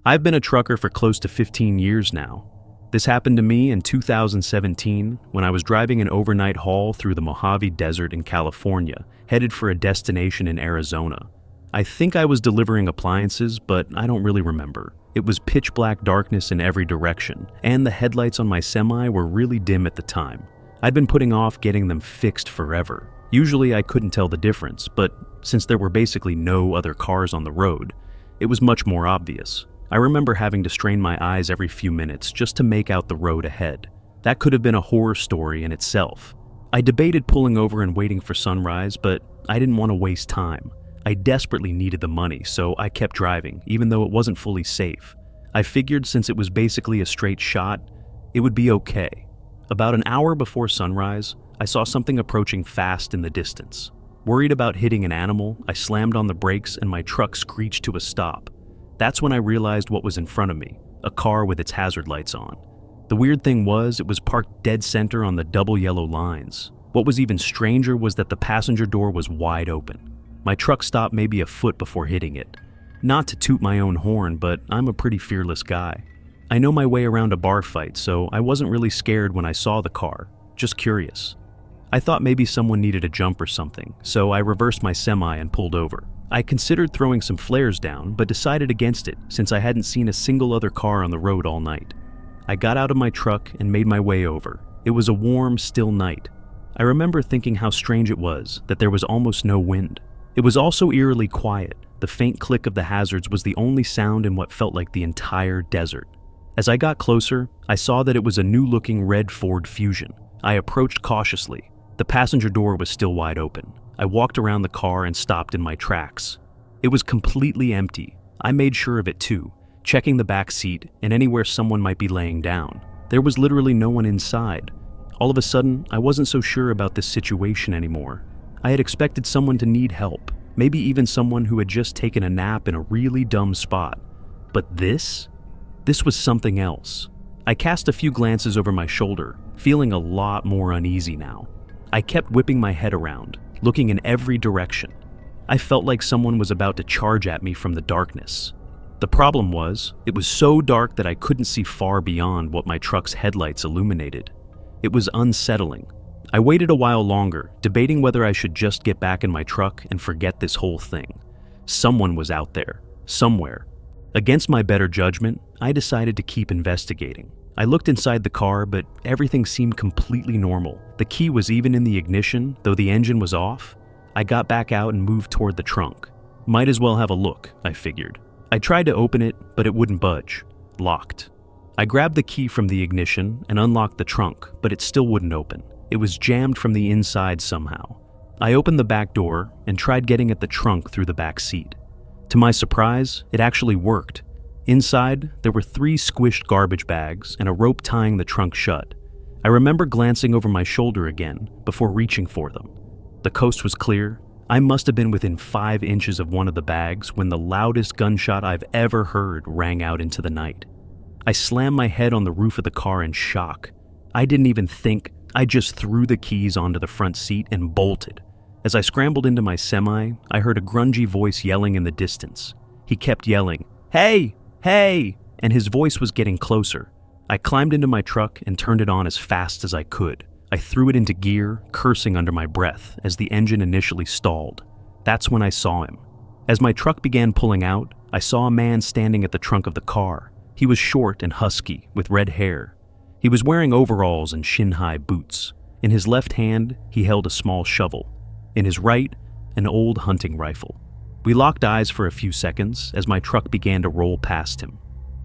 I've been a trucker for close to 15 years now. This happened to me in 2017 when I was driving an overnight haul through the Mojave Desert in California, headed for a destination in Arizona. I think I was delivering appliances, but I don't really remember. It was pitch black darkness in every direction, and the headlights on my semi were really dim at the time. I'd been putting off getting them fixed forever. Usually I couldn't tell the difference, but since there were basically no other cars on the road, it was much more obvious. I remember having to strain my eyes every few minutes just to make out the road ahead. That could have been a horror story in itself. I debated pulling over and waiting for sunrise, but I didn't want to waste time. I desperately needed the money, so I kept driving, even though it wasn't fully safe. I figured since it was basically a straight shot, it would be okay. About an hour before sunrise, I saw something approaching fast in the distance. Worried about hitting an animal, I slammed on the brakes and my truck screeched to a stop. That's when I realized what was in front of me, a car with its hazard lights on. The weird thing was, it was parked dead center on the double yellow lines. What was even stranger was that the passenger door was wide open. My truck stopped maybe a foot before hitting it. Not to toot my own horn, but I'm a pretty fearless guy. I know my way around a bar fight, so I wasn't really scared when I saw the car, just curious. I thought maybe someone needed a jump or something, so I reversed my semi and pulled over. I considered throwing some flares down, but decided against it since I hadn't seen a single other car on the road all night. I got out of my truck and made my way over. It was a warm, still night. I remember thinking how strange it was that there was almost no wind. It was also eerily quiet. The faint click of the hazards was the only sound in what felt like the entire desert. As I got closer, I saw that it was a new-looking red Ford Fusion. I approached cautiously. The passenger door was still wide open. I walked around the car and stopped in my tracks. It was completely empty. I made sure of it too, checking the back seat and anywhere someone might be laying down. There was literally no one inside. All of a sudden, I wasn't so sure about this situation anymore. I had expected someone to need help, maybe even someone who had just taken a nap in a really dumb spot. But this was something else. I cast a few glances over my shoulder, feeling a lot more uneasy now. I kept whipping my head around, looking in every direction. I felt like someone was about to charge at me from the darkness. The problem was, it was so dark that I couldn't see far beyond what my truck's headlights illuminated. It was unsettling. I waited a while longer, debating whether I should just get back in my truck and forget this whole thing. Someone was out there, somewhere. Against my better judgment, I decided to keep investigating. I looked inside the car, but everything seemed completely normal. The key was even in the ignition, though the engine was off. I got back out and moved toward the trunk. Might as well have a look, I figured. I tried to open it, but it wouldn't budge. Locked. I grabbed the key from the ignition and unlocked the trunk, but it still wouldn't open. It was jammed from the inside somehow. I opened the back door and tried getting at the trunk through the back seat. To my surprise, it actually worked. Inside, there were 3 squished garbage bags and a rope tying the trunk shut. I remember glancing over my shoulder again before reaching for them. The coast was clear. I must have been within 5 inches of one of the bags when the loudest gunshot I've ever heard rang out into the night. I slammed my head on the roof of the car in shock. I didn't even think. I just threw the keys onto the front seat and bolted. As I scrambled into my semi, I heard a grungy voice yelling in the distance. He kept yelling, "Hey! Hey!" and his voice was getting closer. I climbed into my truck and turned it on as fast as I could. I threw it into gear, cursing under my breath as the engine initially stalled. That's when I saw him. As my truck began pulling out, I saw a man standing at the trunk of the car. He was short and husky, with red hair. He was wearing overalls and shin-high boots. In his left hand, he held a small shovel. In his right, an old hunting rifle. We locked eyes for a few seconds as my truck began to roll past him.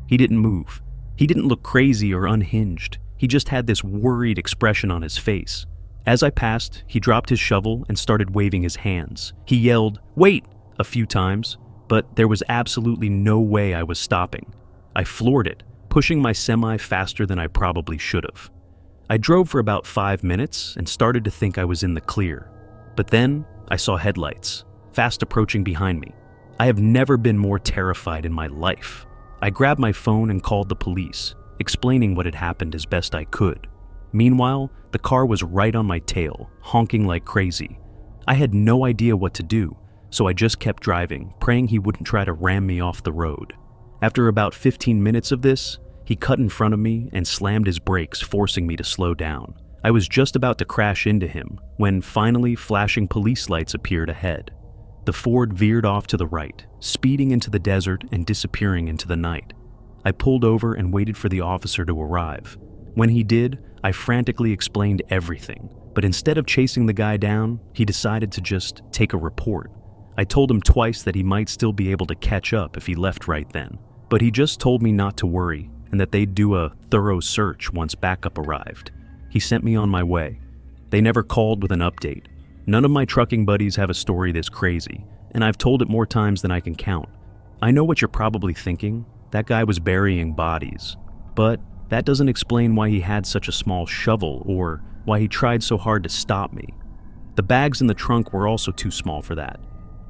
He didn't move. He didn't look crazy or unhinged. He just had this worried expression on his face. As I passed, he dropped his shovel and started waving his hands. He yelled, "Wait!" a few times, but there was absolutely no way I was stopping. I floored it, pushing my semi faster than I probably should have. I drove for about 5 minutes and started to think I was in the clear. But then I saw headlights, fast approaching behind me. I have never been more terrified in my life. I grabbed my phone and called the police, explaining what had happened as best I could. Meanwhile, the car was right on my tail, honking like crazy. I had no idea what to do, so I just kept driving, praying he wouldn't try to ram me off the road. After about 15 minutes of this, he cut in front of me and slammed his brakes, forcing me to slow down. I was just about to crash into him when finally flashing police lights appeared ahead. The Ford veered off to the right, speeding into the desert and disappearing into the night. I pulled over and waited for the officer to arrive. When he did, I frantically explained everything, but instead of chasing the guy down, he decided to just take a report. I told him twice that he might still be able to catch up if he left right then, but he just told me not to worry and that they'd do a thorough search once backup arrived. He sent me on my way. They never called with an update. None of my trucking buddies have a story this crazy, and I've told it more times than I can count. I know what you're probably thinking. That guy was burying bodies. But that doesn't explain why he had such a small shovel or why he tried so hard to stop me. The bags in the trunk were also too small for that.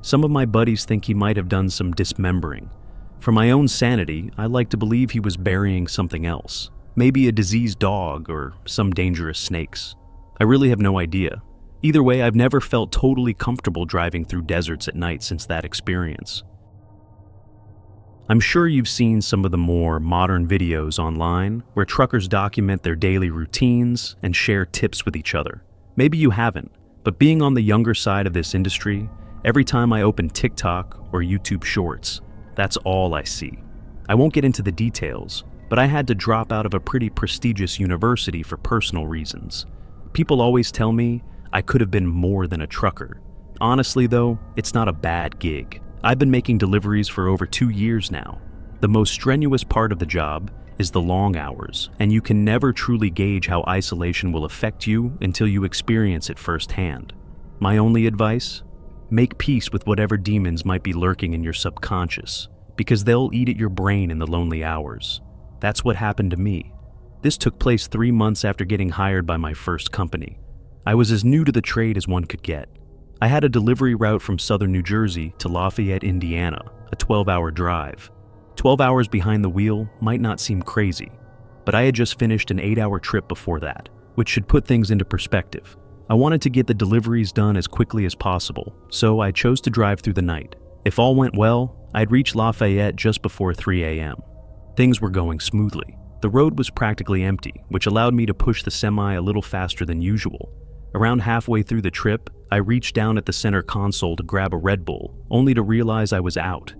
Some of my buddies think he might have done some dismembering. For my own sanity, I like to believe he was burying something else. Maybe a diseased dog or some dangerous snakes. I really have no idea. Either way, I've never felt totally comfortable driving through deserts at night since that experience. I'm sure you've seen some of the more modern videos online where truckers document their daily routines and share tips with each other. Maybe you haven't, but being on the younger side of this industry, every time I open TikTok or YouTube Shorts, that's all I see. I won't get into the details, but I had to drop out of a pretty prestigious university for personal reasons. People always tell me I could have been more than a trucker. Honestly though, it's not a bad gig. I've been making deliveries for over 2 years now. The most strenuous part of the job is the long hours, and you can never truly gauge how isolation will affect you until you experience it firsthand. My only advice? Make peace with whatever demons might be lurking in your subconscious, because they'll eat at your brain in the lonely hours. That's what happened to me. This took place 3 months after getting hired by my first company. I was as new to the trade as one could get. I had a delivery route from southern New Jersey to Lafayette, Indiana, a 12-hour drive. 12 hours behind the wheel might not seem crazy, but I had just finished an 8-hour trip before that, which should put things into perspective. I wanted to get the deliveries done as quickly as possible, so I chose to drive through the night. If all went well, I'd reach Lafayette just before 3 a.m. Things were going smoothly. The road was practically empty, which allowed me to push the semi a little faster than usual. Around halfway through the trip, I reached down at the center console to grab a Red Bull, only to realize I was out.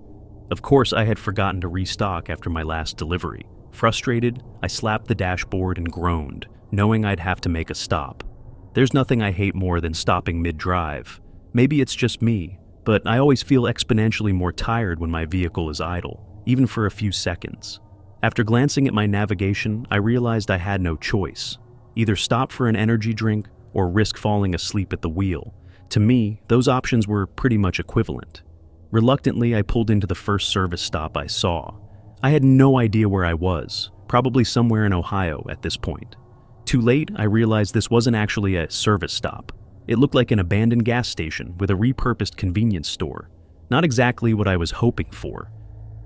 Of course, I had forgotten to restock after my last delivery. Frustrated, I slapped the dashboard and groaned, knowing I'd have to make a stop. There's nothing I hate more than stopping mid-drive. Maybe it's just me, but I always feel exponentially more tired when my vehicle is idle, even for a few seconds. After glancing at my navigation, I realized I had no choice. Either stop for an energy drink or risk falling asleep at the wheel. To me, those options were pretty much equivalent. Reluctantly, I pulled into the first service stop I saw. I had no idea where I was, probably somewhere in Ohio at this point. Too late, I realized this wasn't actually a service stop. It looked like an abandoned gas station with a repurposed convenience store. Not exactly what I was hoping for.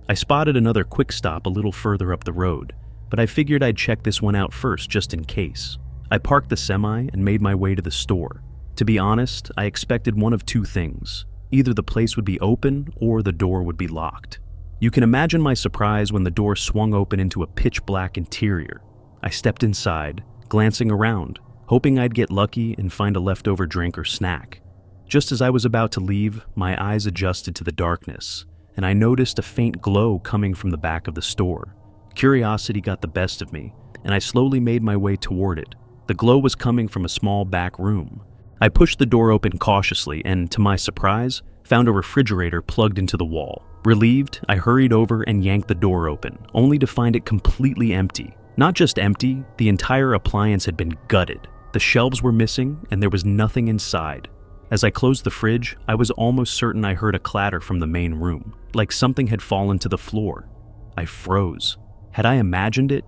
I spotted another quick stop a little further up the road, but I figured I'd check this one out first just in case. I parked the semi and made my way to the store. To be honest, I expected one of two things. Either the place would be open or the door would be locked. You can imagine my surprise when the door swung open into a pitch-black interior. I stepped inside, glancing around, hoping I'd get lucky and find a leftover drink or snack. Just as I was about to leave, my eyes adjusted to the darkness, and I noticed a faint glow coming from the back of the store. Curiosity got the best of me, and I slowly made my way toward it. The glow was coming from a small back room. I pushed the door open cautiously and, to my surprise, found a refrigerator plugged into the wall. Relieved, I hurried over and yanked the door open, only to find it completely empty. Not just empty, the entire appliance had been gutted. The shelves were missing, and there was nothing inside. As I closed the fridge, I was almost certain I heard a clatter from the main room, like something had fallen to the floor. I froze. Had I imagined it?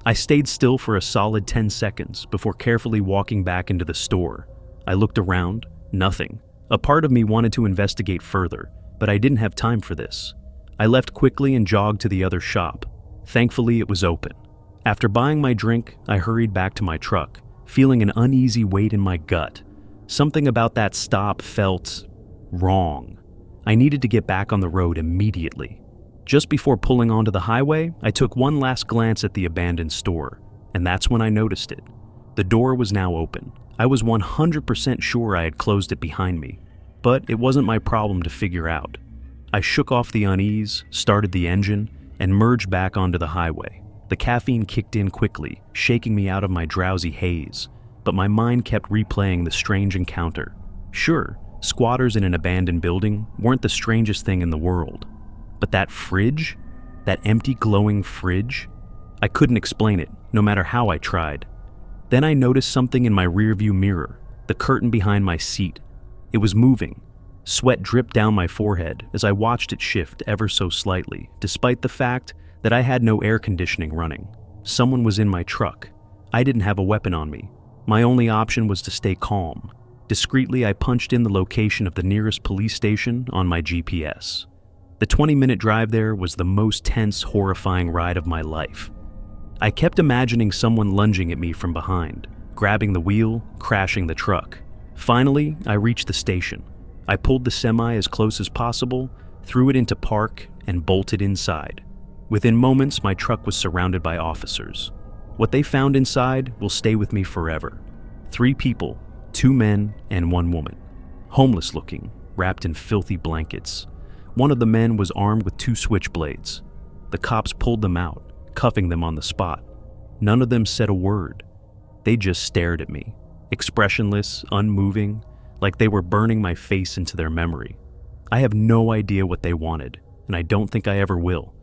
I stayed still for a solid 10 seconds before carefully walking back into the store. I looked around, nothing. A part of me wanted to investigate further, but I didn't have time for this. I left quickly and jogged to the other shop. Thankfully, it was open. After buying my drink, I hurried back to my truck, feeling an uneasy weight in my gut. Something about that stop felt wrong. I needed to get back on the road immediately. Just before pulling onto the highway, I took one last glance at the abandoned store, and that's when I noticed it. The door was now open. I was 100% sure I had closed it behind me, but it wasn't my problem to figure out. I shook off the unease, started the engine, and merged back onto the highway. The caffeine kicked in quickly, shaking me out of my drowsy haze, but my mind kept replaying the strange encounter. Sure, squatters in an abandoned building weren't the strangest thing in the world, but that fridge? That empty glowing fridge? I couldn't explain it, no matter how I tried. Then I noticed something in my rearview mirror, the curtain behind my seat. It was moving. Sweat dripped down my forehead as I watched it shift ever so slightly, despite the fact that I had no air conditioning running. Someone was in my truck. I didn't have a weapon on me. My only option was to stay calm. Discreetly, I punched in the location of the nearest police station on my GPS. The 20-minute drive there was the most tense, horrifying ride of my life. I kept imagining someone lunging at me from behind, grabbing the wheel, crashing the truck. Finally, I reached the station. I pulled the semi as close as possible, threw it into park, and bolted inside. Within moments, my truck was surrounded by officers. What they found inside will stay with me forever. 3 people, 2 men and 1 woman. Homeless looking, wrapped in filthy blankets. One of the men was armed with 2 switchblades. The cops pulled them out, cuffing them on the spot. None of them said a word. They just stared at me, expressionless, unmoving, like they were burning my face into their memory. I have no idea what they wanted, and I don't think I ever will.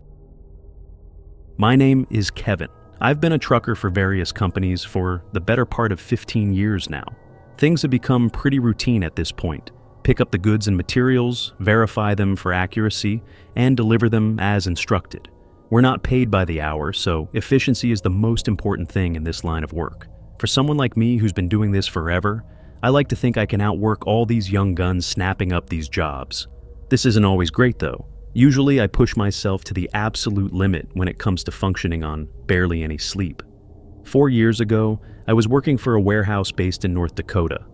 My name is Kevin. I've been a trucker for various companies for the better part of 15 years now. Things have become pretty routine at this point. Pick up the goods and materials, verify them for accuracy, and deliver them as instructed. We're not paid by the hour, so efficiency is the most important thing in this line of work. For someone like me who's been doing this forever, I like to think I can outwork all these young guns snapping up these jobs. This isn't always great though. Usually I push myself to the absolute limit when it comes to functioning on barely any sleep. 4 years ago, I was working for a warehouse based in North Dakota.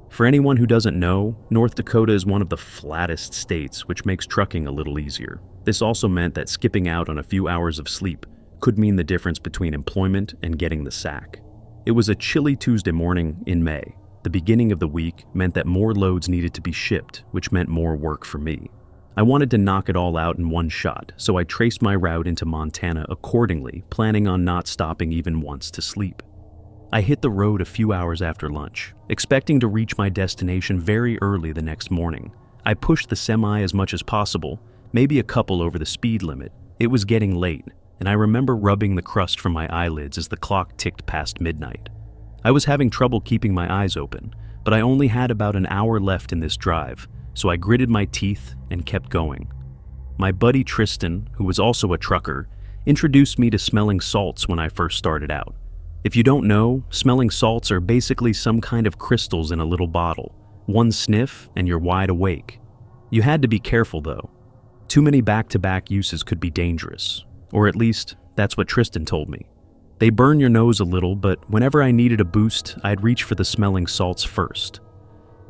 For anyone who doesn't know, North Dakota is one of the flattest states, which makes trucking a little easier. This also meant that skipping out on a few hours of sleep could mean the difference between employment and getting the sack. It was a chilly Tuesday morning in May. The beginning of the week meant that more loads needed to be shipped, which meant more work for me. I wanted to knock it all out in one shot, so I traced my route into Montana accordingly, planning on not stopping even once to sleep. I hit the road a few hours after lunch, expecting to reach my destination very early the next morning. I pushed the semi as much as possible, maybe a couple over the speed limit. It was getting late, and I remember rubbing the crust from my eyelids as the clock ticked past midnight. I was having trouble keeping my eyes open, but I only had about an hour left in this drive, so I gritted my teeth and kept going. My buddy Tristan, who was also a trucker, introduced me to smelling salts when I first started out. If you don't know, smelling salts are basically some kind of crystals in a little bottle. One sniff and you're wide awake. You had to be careful though. Too many back-to-back uses could be dangerous, or at least that's what Tristan told me. They burn your nose a little, but whenever I needed a boost, I'd reach for the smelling salts first.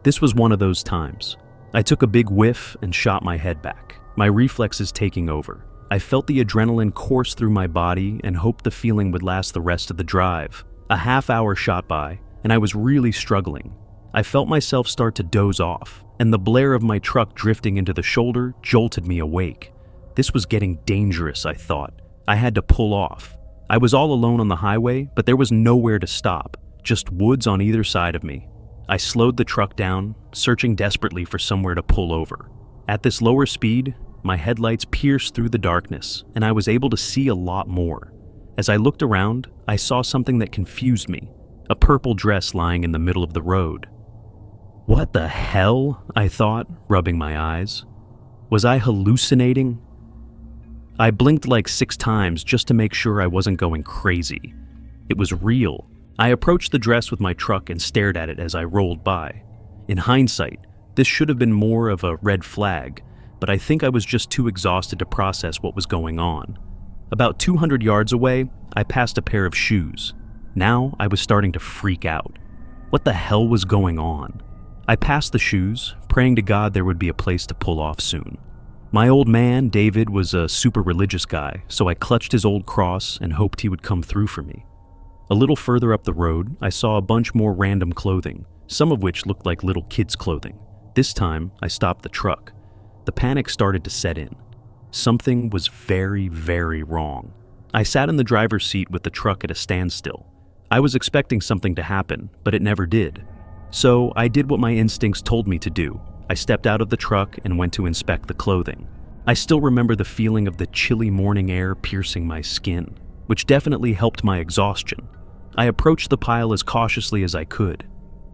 This was one of those times. I took a big whiff and shot my head back, my reflexes taking over. I felt the adrenaline course through my body and hoped the feeling would last the rest of the drive. A half hour shot by, and I was really struggling. I felt myself start to doze off, and the blare of my truck drifting into the shoulder jolted me awake. This was getting dangerous, I thought. I had to pull off. I was all alone on the highway, but there was nowhere to stop, just woods on either side of me. I slowed the truck down, searching desperately for somewhere to pull over. At this lower speed, my headlights pierced through the darkness, and I was able to see a lot more. As I looked around, I saw something that confused me, a purple dress lying in the middle of the road. What the hell? I thought, rubbing my eyes. Was I hallucinating? I blinked like 6 times just to make sure I wasn't going crazy. It was real. I approached the dress with my truck and stared at it as I rolled by. In hindsight, this should have been more of a red flag, but I think I was just too exhausted to process what was going on. About 200 yards away, I passed a pair of shoes. Now I was starting to freak out. What the hell was going on? I passed the shoes, praying to God there would be a place to pull off soon. My old man, David, was a super religious guy, so I clutched his old cross and hoped he would come through for me. A little further up the road, I saw a bunch more random clothing, some of which looked like little kids' clothing. This time, I stopped the truck. The panic started to set in. Something was very, very wrong. I sat in the driver's seat with the truck at a standstill. I was expecting something to happen, but it never did. So I did what my instincts told me to do. I stepped out of the truck and went to inspect the clothing. I still remember the feeling of the chilly morning air piercing my skin, which definitely helped my exhaustion. I approached the pile as cautiously as I could.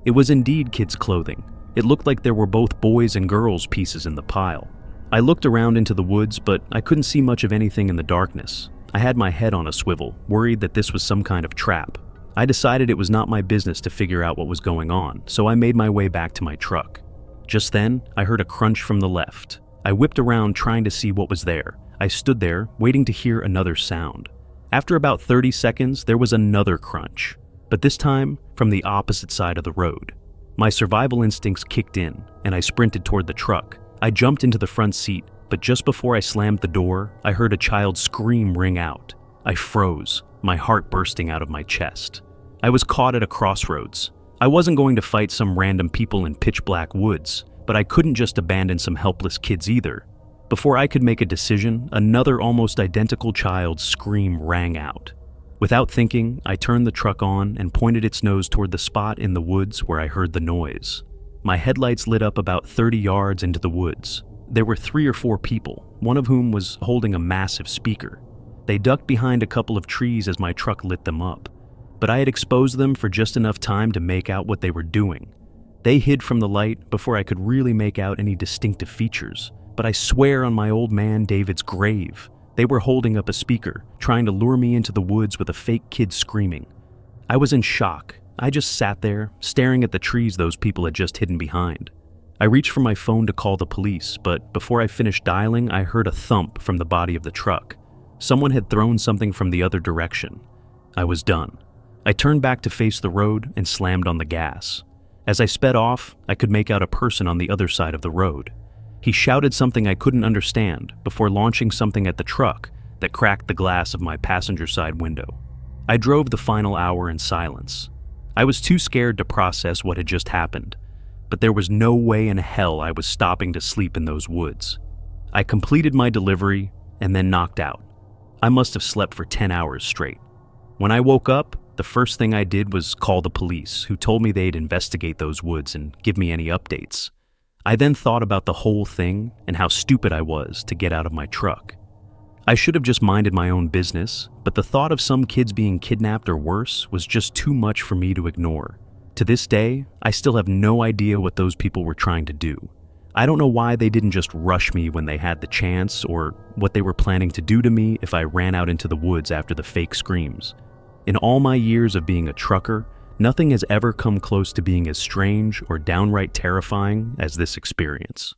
It was indeed kids' clothing. It looked like there were both boys' and girls' pieces in the pile. I looked around into the woods, but I couldn't see much of anything in the darkness. I had my head on a swivel, worried that this was some kind of trap. I decided it was not my business to figure out what was going on, so I made my way back to my truck. Just then, I heard a crunch from the left. I whipped around trying to see what was there. I stood there, waiting to hear another sound. After about 30 seconds, there was another crunch, but this time from the opposite side of the road. My survival instincts kicked in, and I sprinted toward the truck. I jumped into the front seat, but just before I slammed the door, I heard a child's scream ring out. I froze, my heart bursting out of my chest. I was caught at a crossroads. I wasn't going to fight some random people in pitch-black woods, but I couldn't just abandon some helpless kids either. Before I could make a decision, another almost identical child's scream rang out. Without thinking, I turned the truck on and pointed its nose toward the spot in the woods where I heard the noise. My headlights lit up about 30 yards into the woods. There were 3 or 4 people, one of whom was holding a massive speaker. They ducked behind a couple of trees as my truck lit them up, but I had exposed them for just enough time to make out what they were doing. They hid from the light before I could really make out any distinctive features. But I swear on my old man David's grave, they were holding up a speaker, trying to lure me into the woods with a fake kid screaming. I was in shock. I just sat there, staring at the trees those people had just hidden behind. I reached for my phone to call the police, but before I finished dialing, I heard a thump from the body of the truck. Someone had thrown something from the other direction. I was done. I turned back to face the road and slammed on the gas. As I sped off, I could make out a person on the other side of the road. He shouted something I couldn't understand before launching something at the truck that cracked the glass of my passenger side window. I drove the final hour in silence. I was too scared to process what had just happened, but there was no way in hell I was stopping to sleep in those woods. I completed my delivery and then knocked out. I must have slept for 10 hours straight. When I woke up, the first thing I did was call the police, who told me they'd investigate those woods and give me any updates. I then thought about the whole thing and how stupid I was to get out of my truck. I should have just minded my own business, but the thought of some kids being kidnapped or worse was just too much for me to ignore. To this day, I still have no idea what those people were trying to do. I don't know why they didn't just rush me when they had the chance, or what they were planning to do to me if I ran out into the woods after the fake screams. In all my years of being a trucker, nothing has ever come close to being as strange or downright terrifying as this experience.